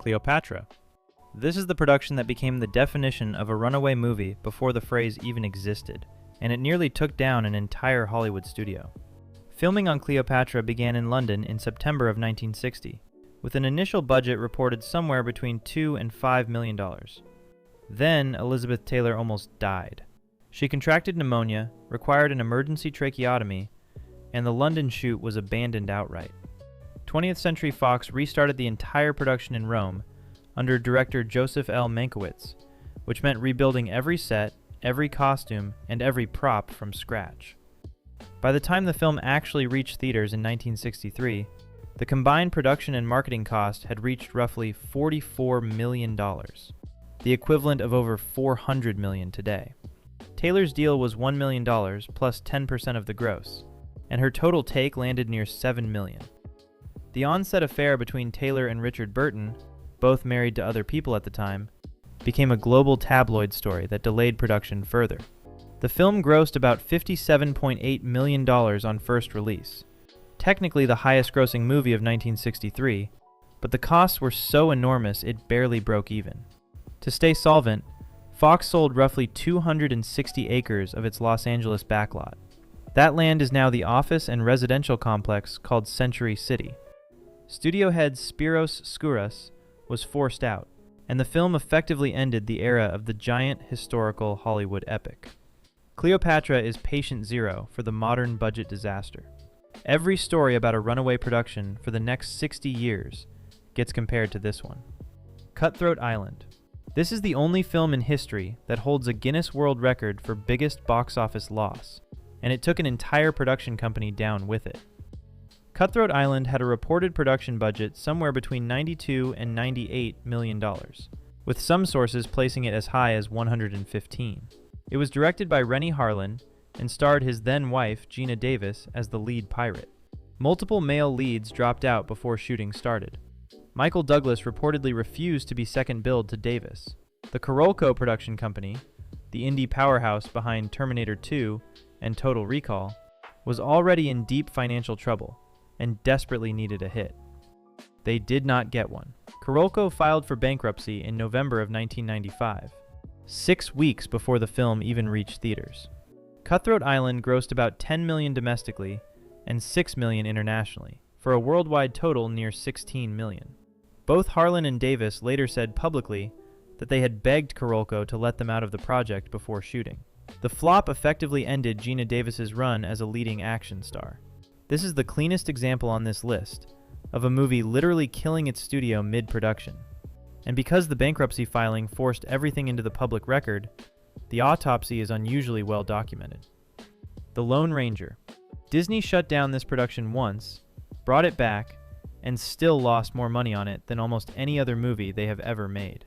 Cleopatra. This is the production that became the definition of a runaway movie before the phrase even existed, and it nearly took down an entire Hollywood studio. Filming on Cleopatra began in London in September of 1960, with an initial budget reported somewhere between $2 and $5 million. Then, Elizabeth Taylor almost died. She contracted pneumonia, required an emergency tracheotomy, and the London shoot was abandoned outright. 20th Century Fox restarted the entire production in Rome under director Joseph L. Mankiewicz, which meant rebuilding every set, every costume, and every prop from scratch. By the time the film actually reached theaters in 1963, the combined production and marketing cost had reached roughly $44 million, the equivalent of over $400 million today. Taylor's deal was $1 million plus 10% of the gross, and her total take landed near $7 million. The on-set affair between Taylor and Richard Burton, both married to other people at the time, became a global tabloid story that delayed production further. The film grossed about $57.8 million on first release, technically the highest-grossing movie of 1963, but the costs were so enormous it barely broke even. To stay solvent, Fox sold roughly 260 acres of its Los Angeles backlot. That land is now the office and residential complex called Century City. Studio head Spiros Skouras was forced out, and the film effectively ended the era of the giant historical Hollywood epic. Cleopatra is patient zero for the modern budget disaster. Every story about a runaway production for the next 60 years gets compared to this one. Cutthroat Island. This is the only film in history that holds a Guinness World Record for biggest box office loss, and it took an entire production company down with it. Cutthroat Island had a reported production budget somewhere between $92 and $98 million, with some sources placing it as high as $115. It was directed by Rennie Harlin and starred his then-wife, Geena Davis, as the lead pirate. Multiple male leads dropped out before shooting started. Michael Douglas reportedly refused to be second billed to Davis. The Carolco production company, the indie powerhouse behind Terminator 2 and Total Recall, was already in deep financial trouble and desperately needed a hit. They did not get one. Carolco filed for bankruptcy in November of 1995, 6 weeks before the film even reached theaters. Cutthroat Island grossed about $10 million domestically and $6 million internationally, for a worldwide total near $16 million. Both Harlin and Davis later said publicly that they had begged Carolco to let them out of the project before shooting. The flop effectively ended Geena Davis's run as a leading action star. This is the cleanest example on this list of a movie literally killing its studio mid-production. And because the bankruptcy filing forced everything into the public record, the autopsy is unusually well documented. The Lone Ranger. Disney shut down this production once, brought it back, and still lost more money on it than almost any other movie they have ever made.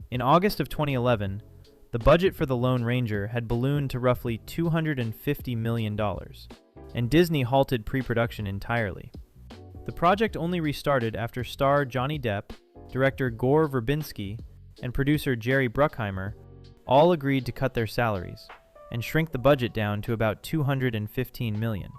In August of 2011, the budget for The Lone Ranger had ballooned to roughly $250 million, and Disney halted pre-production entirely. The project only restarted after star Johnny Depp, director Gore Verbinski, and producer Jerry Bruckheimer all agreed to cut their salaries and shrink the budget down to about $215 million.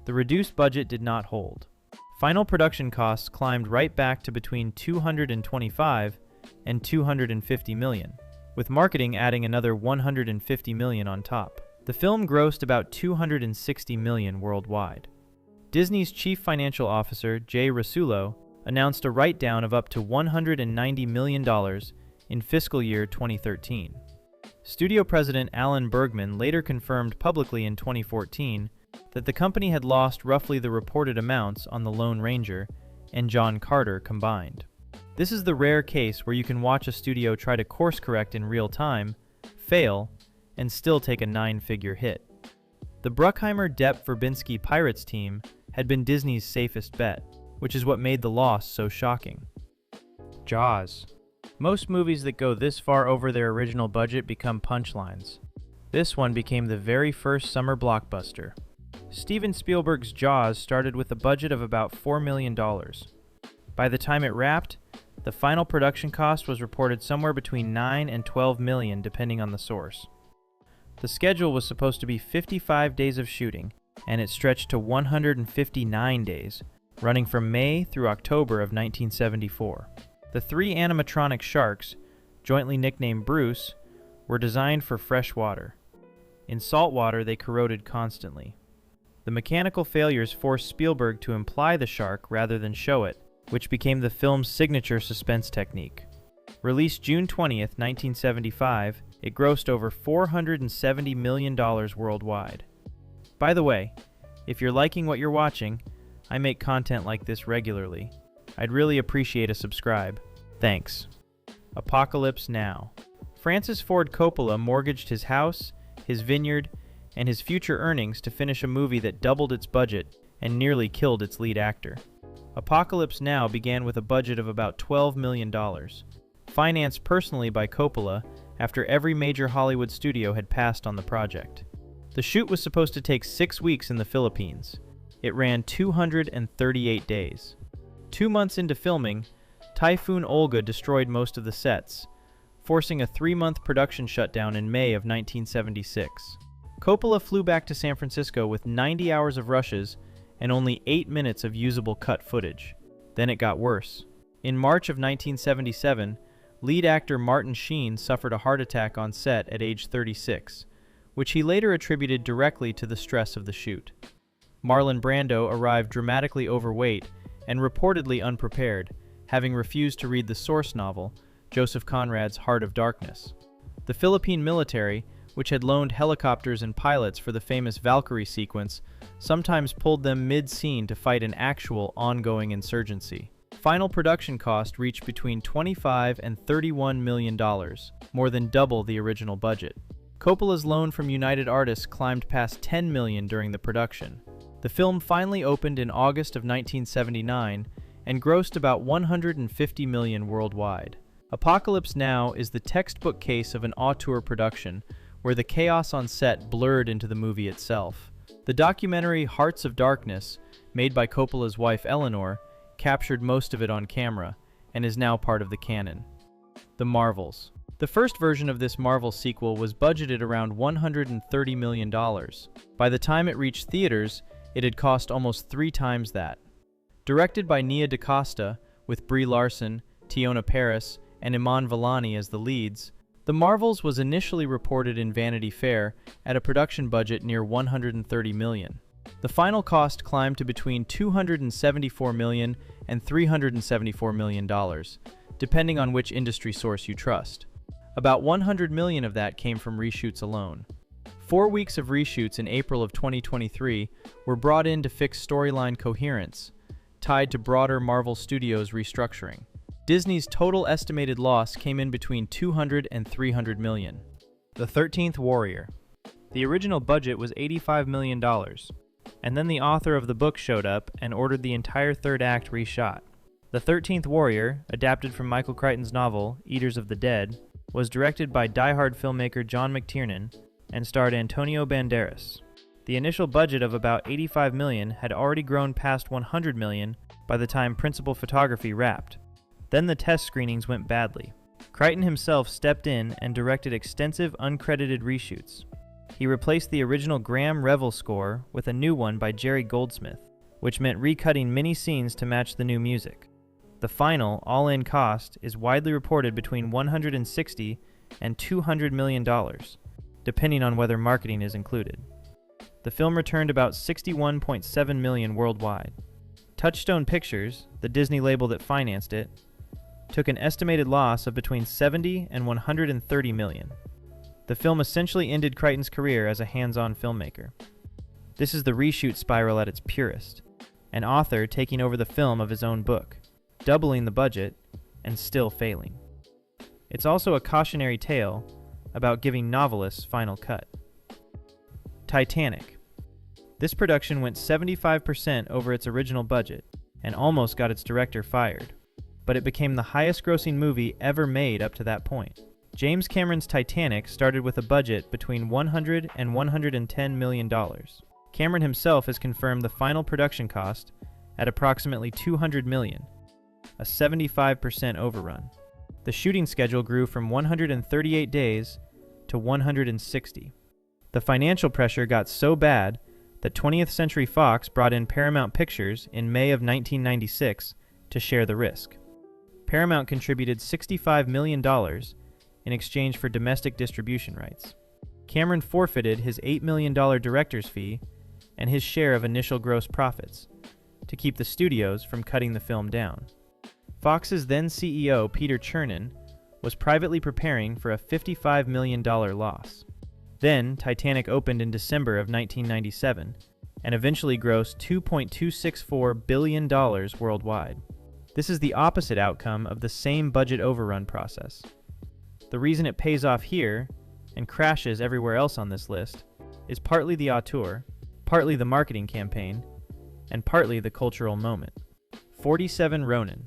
The reduced budget did not hold. Final production costs climbed right back to between $225 and $250 million, with marketing adding another $150 million on top. The film grossed about $260 million worldwide. Disney's chief financial officer, Jay Rasulo, announced a write-down of up to $190 million in fiscal year 2013. Studio president Alan Bergman later confirmed publicly in 2014 that the company had lost roughly the reported amounts on The Lone Ranger and John Carter combined. This is the rare case where you can watch a studio try to course correct in real time, fail, and still take a 9-figure hit. The Bruckheimer-Depp-Verbinski Pirates team had been Disney's safest bet, which is what made the loss so shocking. Jaws. Most movies that go this far over their original budget become punchlines. This one became the very first summer blockbuster. Steven Spielberg's Jaws started with a budget of about $4 million. By the time it wrapped, the final production cost was reported somewhere between $9 and $12 million depending on the source. The schedule was supposed to be 55 days of shooting, and it stretched to 159 days, running from May through October of 1974. The three animatronic sharks, jointly nicknamed Bruce, were designed for fresh water. In salt water, they corroded constantly. The mechanical failures forced Spielberg to imply the shark rather than show it, which became the film's signature suspense technique. Released June 20th, 1975, it grossed over $470 million worldwide. By the way, if you're liking what you're watching, I make content like this regularly. I'd really appreciate a subscribe. Thanks. Apocalypse Now. Francis Ford Coppola mortgaged his house, his vineyard, and his future earnings to finish a movie that doubled its budget and nearly killed its lead actor. Apocalypse Now began with a budget of about $12 million, financed personally by Coppola after every major Hollywood studio had passed on the project. The shoot was supposed to take 6 weeks in the Philippines. It ran 238 days. 2 months into filming, Typhoon Olga destroyed most of the sets, forcing a 3-month production shutdown in May of 1976. Coppola flew back to San Francisco with 90 hours of rushes and only 8 minutes of usable cut footage. Then it got worse. In March of 1977, lead actor Martin Sheen suffered a heart attack on set at age 36, which he later attributed directly to the stress of the shoot. Marlon Brando arrived dramatically overweight and reportedly unprepared, having refused to read the source novel, Joseph Conrad's Heart of Darkness. The Philippine military, which had loaned helicopters and pilots for the famous Valkyrie sequence, sometimes pulled them mid-scene to fight an actual, ongoing insurgency. Final production cost reached between $25 and $31 million, more than double the original budget. Coppola's loan from United Artists climbed past $10 million during the production. The film finally opened in August of 1979 and grossed about $150 million worldwide. Apocalypse Now is the textbook case of an auteur production where the chaos on set blurred into the movie itself. The documentary Hearts of Darkness, made by Coppola's wife Eleanor, captured most of it on camera and is now part of the canon. The Marvels. The first version of this Marvel sequel was budgeted around $130 million. By the time it reached theaters, it had cost almost 3 times that. Directed by Nia DaCosta, with Brie Larson, Tiona Paris, and Iman Vellani as the leads, The Marvels was initially reported in Vanity Fair at a production budget near $130 million. The final cost climbed to between $274 million and $374 million, depending on which industry source you trust. About $100 million of that came from reshoots alone. 4 weeks of reshoots in April of 2023 were brought in to fix storyline coherence, tied to broader Marvel Studios restructuring. Disney's total estimated loss came in between $200 and $300 million. The 13th Warrior. The original budget was $85 million, and then the author of the book showed up and ordered the entire third act reshot. The 13th Warrior, adapted from Michael Crichton's novel, Eaters of the Dead, was directed by die-hard filmmaker John McTiernan and starred Antonio Banderas. The initial budget of about $85 million had already grown past $100 million by the time principal photography wrapped. Then the test screenings went badly. Crichton himself stepped in and directed extensive uncredited reshoots. He replaced the original Graham Revell score with a new one by Jerry Goldsmith, which meant recutting many scenes to match the new music. The final, all-in cost is widely reported between $160 and $200 million, depending on whether marketing is included. The film returned about $61.7 million worldwide. Touchstone Pictures, the Disney label that financed it, took an estimated loss of between $70 and $130 million. The film essentially ended Crichton's career as a hands-on filmmaker. This is the reshoot spiral at its purest, an author taking over the film of his own book, doubling the budget, and still failing. It's also a cautionary tale about giving novelists final cut. Titanic. This production went 75% over its original budget and almost got its director fired, but it became the highest-grossing movie ever made up to that point. James Cameron's Titanic started with a budget between $100 and $110 million. Cameron himself has confirmed the final production cost at approximately $200 million, a 75% overrun. The shooting schedule grew from 138 days to 160. The financial pressure got so bad that 20th Century Fox brought in Paramount Pictures in May of 1996 to share the risk. Paramount contributed $65 million in exchange for domestic distribution rights. Cameron forfeited his $8 million director's fee and his share of initial gross profits to keep the studios from cutting the film down. Fox's then CEO, Peter Chernin, was privately preparing for a $55 million loss. Then, Titanic opened in December of 1997 and eventually grossed $2.264 billion worldwide. This is the opposite outcome of the same budget overrun process. The reason it pays off here and crashes everywhere else on this list is partly the auteur, partly the marketing campaign, and partly the cultural moment. 47 Ronin.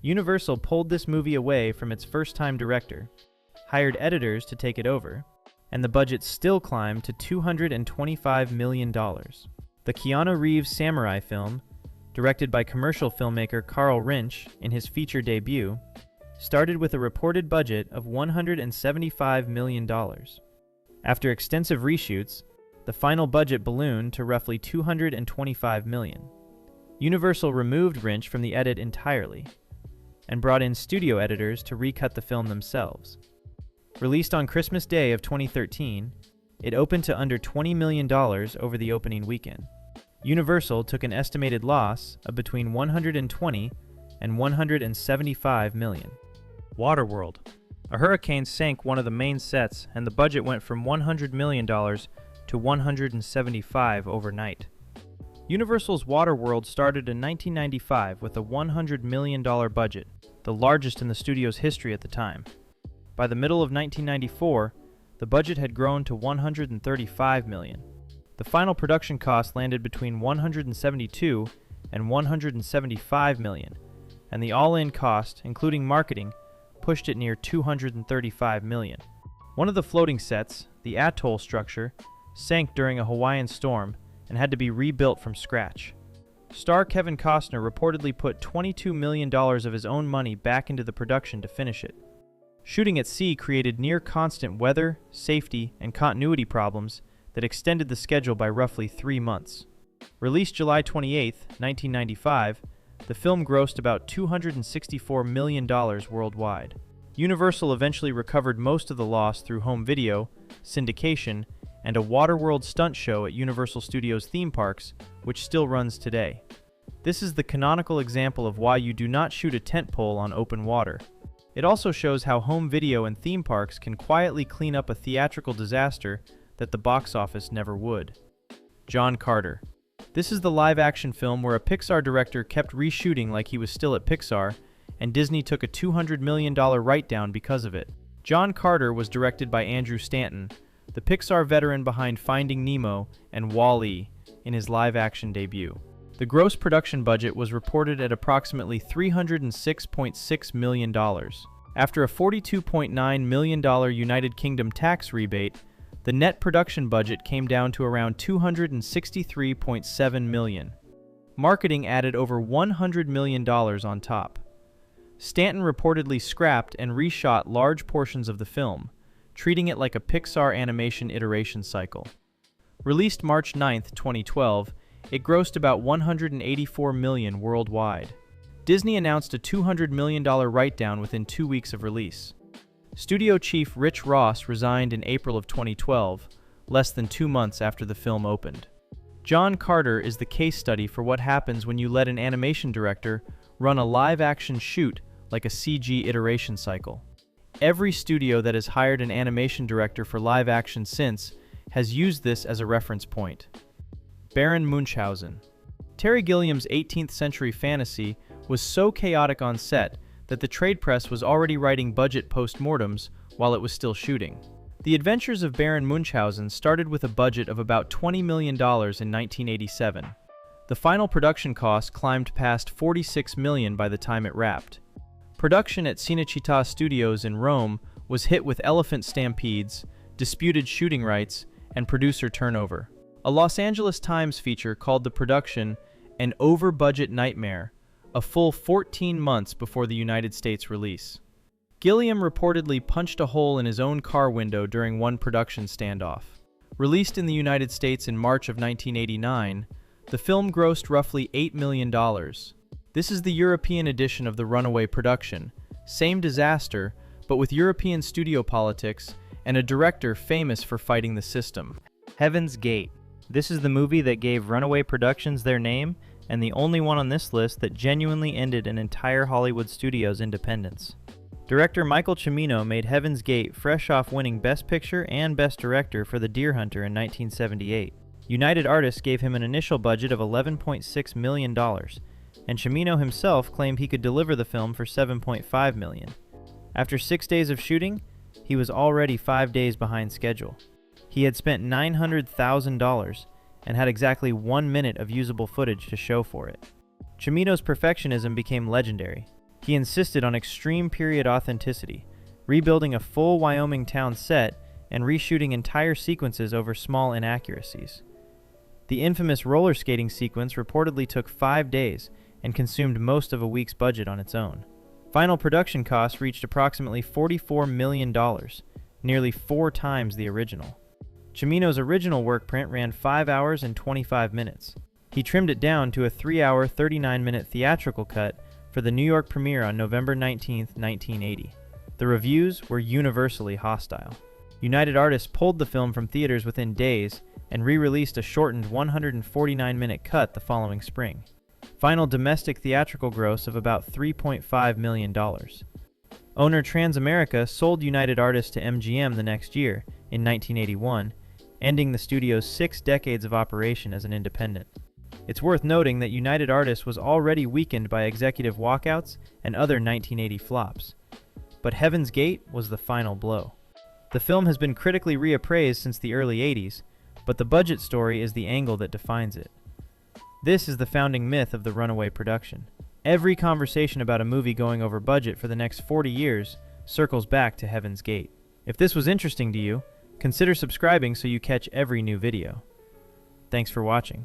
Universal pulled this movie away from its first-time director, hired editors to take it over, and the budget still climbed to $225 million. The Keanu Reeves samurai film, directed by commercial filmmaker Carl Rinch in his feature debut, started with a reported budget of $175 million. After extensive reshoots, the final budget ballooned to roughly $225 million. Universal removed Rinch from the edit entirely and brought in studio editors to recut the film themselves. Released on Christmas Day of 2013, it opened to under $20 million over the opening weekend. Universal took an estimated loss of between $120 and $175 million. Waterworld. A hurricane sank one of the main sets, and the budget went from $100 million to $175 overnight. Universal's Waterworld started in 1995 with a $100 million budget, the largest in the studio's history at the time. By the middle of 1994, the budget had grown to $135 million. The final production cost landed between $172 and $175 million, and the all-in cost, including marketing, pushed it near $235 million. One of the floating sets, the atoll structure, sank during a Hawaiian storm and had to be rebuilt from scratch. Star Kevin Costner reportedly put $22 million of his own money back into the production to finish it. Shooting at sea created near-constant weather, safety, and continuity problems that extended the schedule by roughly 3 months. Released July 28, 1995, the film grossed about $264 million worldwide. Universal eventually recovered most of the loss through home video, syndication, and a Waterworld stunt show at Universal Studios theme parks, which still runs today. This is the canonical example of why you do not shoot a tentpole on open water. It also shows how home video and theme parks can quietly clean up a theatrical disaster that the box office never would. John Carter. This is the live-action film where a Pixar director kept reshooting like he was still at Pixar, and Disney took a $200 million write-down because of it. John Carter was directed by Andrew Stanton, the Pixar veteran behind Finding Nemo and Wall-E, in his live-action debut. The gross production budget was reported at approximately $306.6 million. After a $42.9 million United Kingdom tax rebate, the net production budget came down to around $263.7 million. Marketing added over $100 million on top. Stanton reportedly scrapped and reshot large portions of the film, treating it like a Pixar animation iteration cycle. Released March 9, 2012, it grossed about $184 million worldwide. Disney announced a $200 million write-down within 2 weeks of release. Studio chief Rich Ross resigned in April of 2012, less than 2 months after the film opened. John Carter is the case study for what happens when you let an animation director run a live-action shoot like a CG iteration cycle. Every studio that has hired an animation director for live-action since has used this as a reference point. Baron Munchausen. Terry Gilliam's 18th century fantasy was so chaotic on set that the trade press was already writing budget post-mortems while it was still shooting. The Adventures of Baron Munchausen started with a budget of about $20 million in 1987. The final production cost climbed past $46 million by the time it wrapped. Production at Cinecittà Studios in Rome was hit with elephant stampedes, disputed shooting rights, and producer turnover. A Los Angeles Times feature called the production an over-budget nightmare, a full 14 months before the United States release. Gilliam reportedly punched a hole in his own car window during one production standoff. Released in the United States in March of 1989, the film grossed roughly $8 million. This is the European edition of the Runaway production. Same disaster, but with European studio politics and a director famous for fighting the system. Heaven's Gate. This is the movie that gave Runaway Productions their name, and the only one on this list that genuinely ended an entire Hollywood studio's independence. Director Michael Cimino made Heaven's Gate fresh off winning Best Picture and Best Director for The Deer Hunter in 1978. United Artists gave him an initial budget of $11.6 million, and Cimino himself claimed he could deliver the film for $7.5 million. After 6 days of shooting, he was already 5 days behind schedule. He had spent $900,000 and had exactly 1 minute of usable footage to show for it. Cimino's perfectionism became legendary. He insisted on extreme period authenticity, rebuilding a full Wyoming town set and reshooting entire sequences over small inaccuracies. The infamous roller skating sequence reportedly took 5 days and consumed most of a week's budget on its own. Final production costs reached approximately $44 million, nearly 4 times the original. Cimino's original work print ran 5 hours and 25 minutes. He trimmed it down to a 3-hour, 39-minute theatrical cut for the New York premiere on November 19, 1980. The reviews were universally hostile. United Artists pulled the film from theaters within days and re-released a shortened 149-minute cut the following spring. Final domestic theatrical gross of about $3.5 million. Owner Transamerica sold United Artists to MGM the next year, in 1981, ending the studio's 6 decades of operation as an independent. It's worth noting that United Artists was already weakened by executive walkouts and other 1980 flops. But Heaven's Gate was the final blow. The film has been critically reappraised since the early 80s, but the budget story is the angle that defines it. This is the founding myth of the Runaway production. Every conversation about a movie going over budget for the next 40 years circles back to Heaven's Gate. If this was interesting to you, consider subscribing so you catch every new video. Thanks for watching.